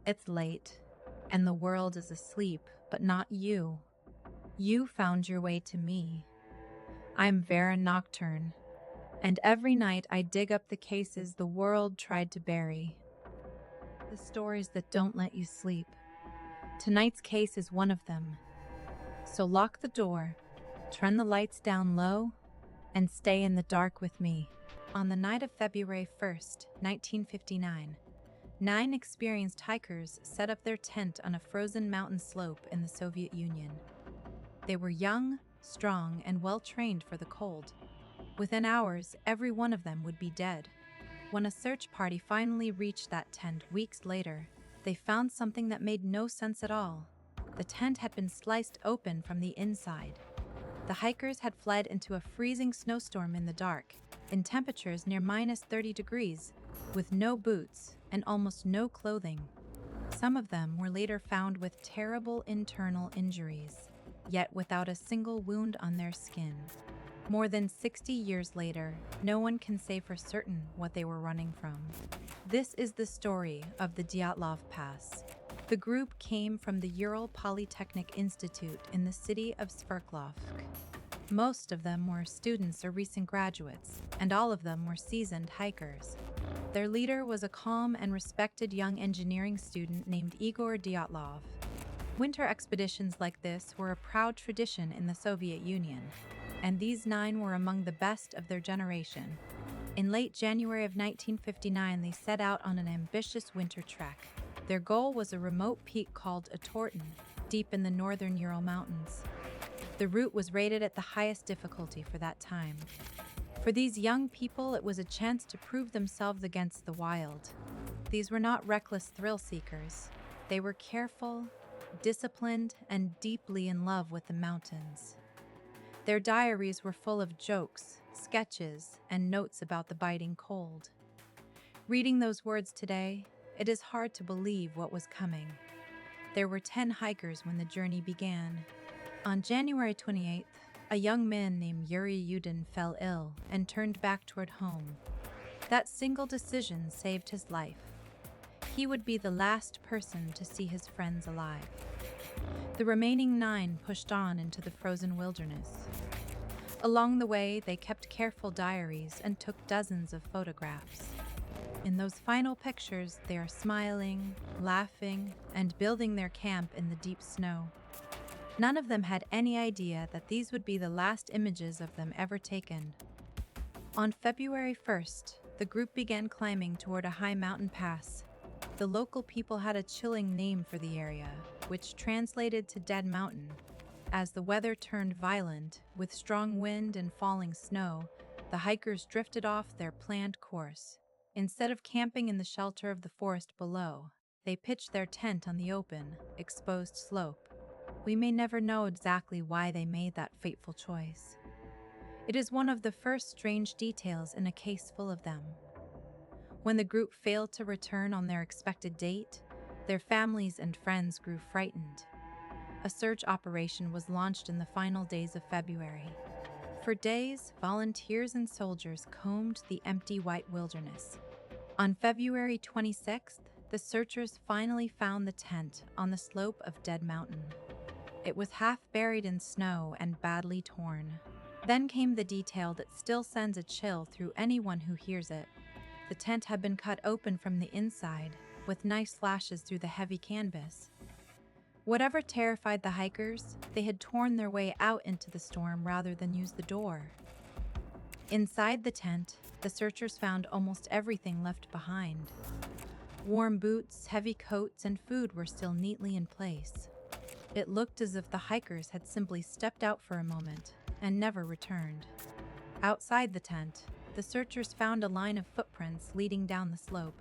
It's late, and the world is asleep, but not you. You found your way to me. I'm Vera Nocturne, and every night I dig up the cases the world tried to bury. The stories that don't let you sleep. Tonight's case is one of them. So lock the door, turn the lights down low, and stay in the dark with me. On the night of February 1st, 1959, 9 experienced hikers set up their tent on a frozen mountain slope in the Soviet Union. They were young, strong, and well-trained for the cold. Within hours, every one of them would be dead. When a search party finally reached that tent weeks later, they found something that made no sense at all. The tent had been sliced open from the inside. The hikers had fled into a freezing snowstorm in the dark, in temperatures near -30 degrees, with no boots and almost no clothing. Some of them were later found with terrible internal injuries, yet without a single wound on their skin. More than 60 years later, no one can say for certain what they were running from. This is the story of the Dyatlov Pass. The group came from the Ural Polytechnic Institute in the city of Sverdlovsk. Most of them were students or recent graduates, and all of them were seasoned hikers. Their leader was a calm and respected young engineering student named Igor Dyatlov. Winter expeditions like this were a proud tradition in the Soviet Union, and these 9 were among the best of their generation. In late January of 1959, they set out on an ambitious winter trek. Their goal was a remote peak called Atortin, deep in the northern Ural Mountains. The route was rated at the highest difficulty for that time. For these young people, it was a chance to prove themselves against the wild. These were not reckless thrill seekers. They were careful, disciplined, and deeply in love with the mountains. Their diaries were full of jokes, sketches, and notes about the biting cold. Reading those words today, it is hard to believe what was coming. There were 10 hikers when the journey began. On January 28th, a young man named Yuri Yudin fell ill and turned back toward home. That single decision saved his life. He would be the last person to see his friends alive. The remaining 9 pushed on into the frozen wilderness. Along the way, they kept careful diaries and took dozens of photographs. In those final pictures, they are smiling, laughing, and building their camp in the deep snow. None of them had any idea that these would be the last images of them ever taken. On February 1st, the group began climbing toward a high mountain pass. The local people had a chilling name for the area, which translated to Dead Mountain. As the weather turned violent, with strong wind and falling snow, the hikers drifted off their planned course. Instead of camping in the shelter of the forest below, they pitched their tent on the open, exposed slope. We may never know exactly why they made that fateful choice. It is one of the first strange details in a case full of them. When the group failed to return on their expected date, their families and friends grew frightened. A search operation was launched in the final days of February. For days, volunteers and soldiers combed the empty white wilderness. On February 26th, the searchers finally found the tent on the slope of Dead Mountain. It was half buried in snow and badly torn. Then came the detail that still sends a chill through anyone who hears it. The tent had been cut open from the inside, with knife slashes through the heavy canvas. Whatever terrified the hikers, they had torn their way out into the storm rather than use the door. Inside the tent, the searchers found almost everything left behind. Warm boots, heavy coats, and food were still neatly in place. It looked as if the hikers had simply stepped out for a moment and never returned. Outside the tent, the searchers found a line of footprints leading down the slope.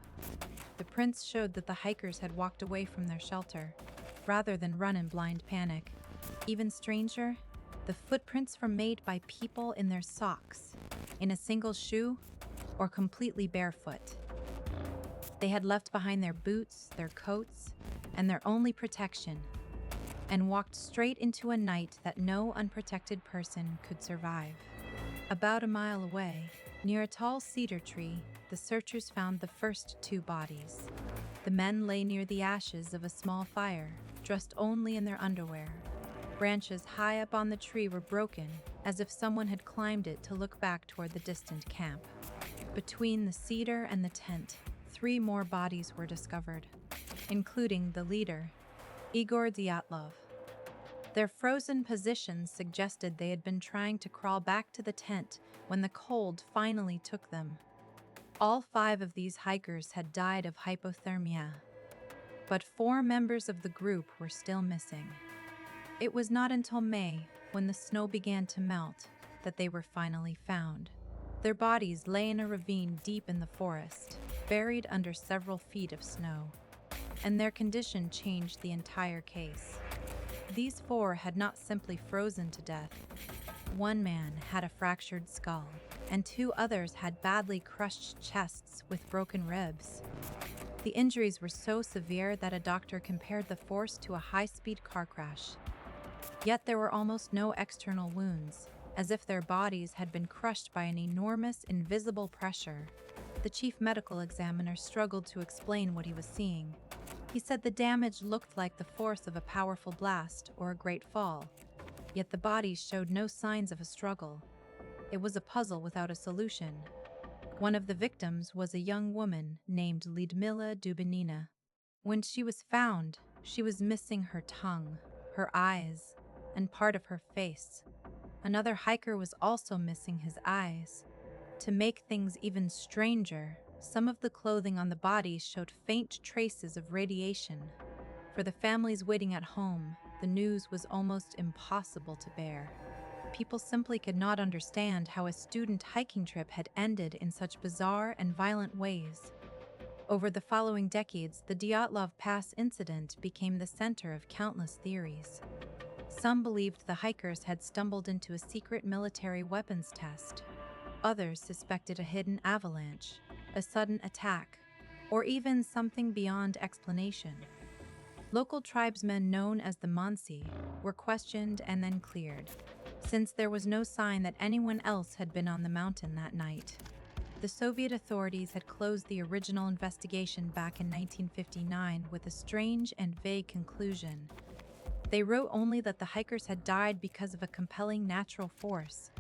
The prints showed that the hikers had walked away from their shelter, rather than run in blind panic. Even stranger, the footprints were made by people in their socks, in a single shoe, or completely barefoot. They had left behind their boots, their coats, and their only protection, and walked straight into a night that no unprotected person could survive. About a mile away, near a tall cedar tree, the searchers found the first 2 bodies. The men lay near the ashes of a small fire, dressed only in their underwear. Branches high up on the tree were broken, as if someone had climbed it to look back toward the distant camp. Between the cedar and the tent, 3 more bodies were discovered, including the leader, Igor Dyatlov. Their frozen positions suggested they had been trying to crawl back to the tent when the cold finally took them. All 5 of these hikers had died of hypothermia, but 4 members of the group were still missing. It was not until May, when the snow began to melt, that they were finally found. Their bodies lay in a ravine deep in the forest, buried under several feet of snow, and their condition changed the entire case. These 4 had not simply frozen to death. One man had a fractured skull, and 2 others had badly crushed chests with broken ribs. The injuries were so severe that a doctor compared the force to a high-speed car crash. Yet there were almost no external wounds, as if their bodies had been crushed by an enormous, invisible pressure. The chief medical examiner struggled to explain what he was seeing. He said the damage looked like the force of a powerful blast or a great fall, yet the bodies showed no signs of a struggle. It was a puzzle without a solution. One of the victims was a young woman named Lyudmila Dubinina. When she was found, she was missing her tongue, her eyes, and part of her face. Another hiker was also missing his eyes. To make things even stranger, some of the clothing on the bodies showed faint traces of radiation. For the families waiting at home, the news was almost impossible to bear. People simply could not understand how a student hiking trip had ended in such bizarre and violent ways. Over the following decades, the Dyatlov Pass incident became the center of countless theories. Some believed the hikers had stumbled into a secret military weapons test. Others suspected a hidden avalanche, a sudden attack, or even something beyond explanation. Local tribesmen known as the Mansi were questioned and then cleared, since there was no sign that anyone else had been on the mountain that night. The Soviet authorities had closed the original investigation back in 1959 with a strange and vague conclusion. They wrote only that the hikers had died because of a compelling natural force.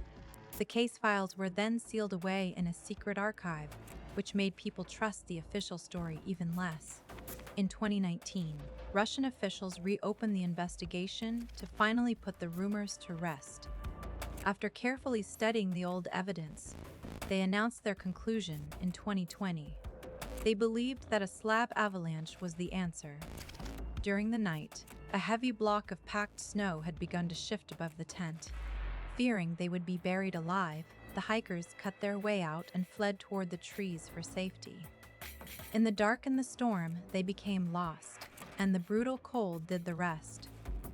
The case files were then sealed away in a secret archive, which made people trust the official story even less. In 2019, Russian officials reopened the investigation to finally put the rumors to rest. After carefully studying the old evidence, they announced their conclusion in 2020. They believed that a slab avalanche was the answer. During the night, a heavy block of packed snow had begun to shift above the tent. Fearing they would be buried alive, the hikers cut their way out and fled toward the trees for safety. In the dark and the storm, they became lost, and the brutal cold did the rest.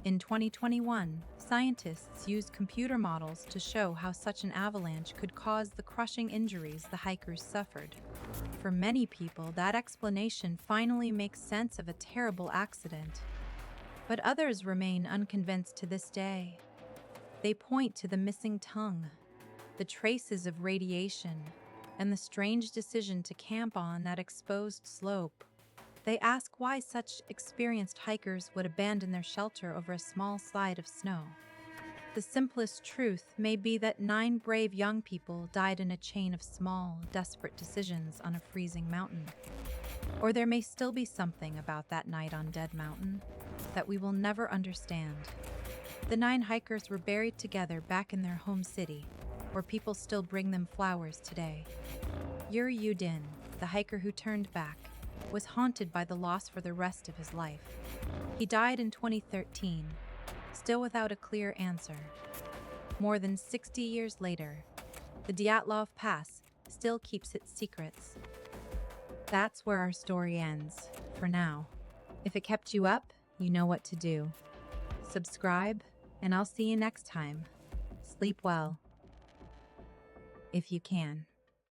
In 2021, scientists used computer models to show how such an avalanche could cause the crushing injuries the hikers suffered. For many people, that explanation finally makes sense of a terrible accident. But others remain unconvinced to this day. They point to the missing tongue, the traces of radiation, and the strange decision to camp on that exposed slope. They ask why such experienced hikers would abandon their shelter over a small slide of snow. The simplest truth may be that 9 brave young people died in a chain of small, desperate decisions on a freezing mountain. Or there may still be something about that night on Dead Mountain that we will never understand. The 9 hikers were buried together back in their home city, where people still bring them flowers today. Yuri Yudin, the hiker who turned back, was haunted by the loss for the rest of his life. He died in 2013, still without a clear answer. More than 60 years later, the Dyatlov Pass still keeps its secrets. That's where our story ends, for now. If it kept you up, you know what to do. Subscribe, and I'll see you next time. Sleep well, if you can.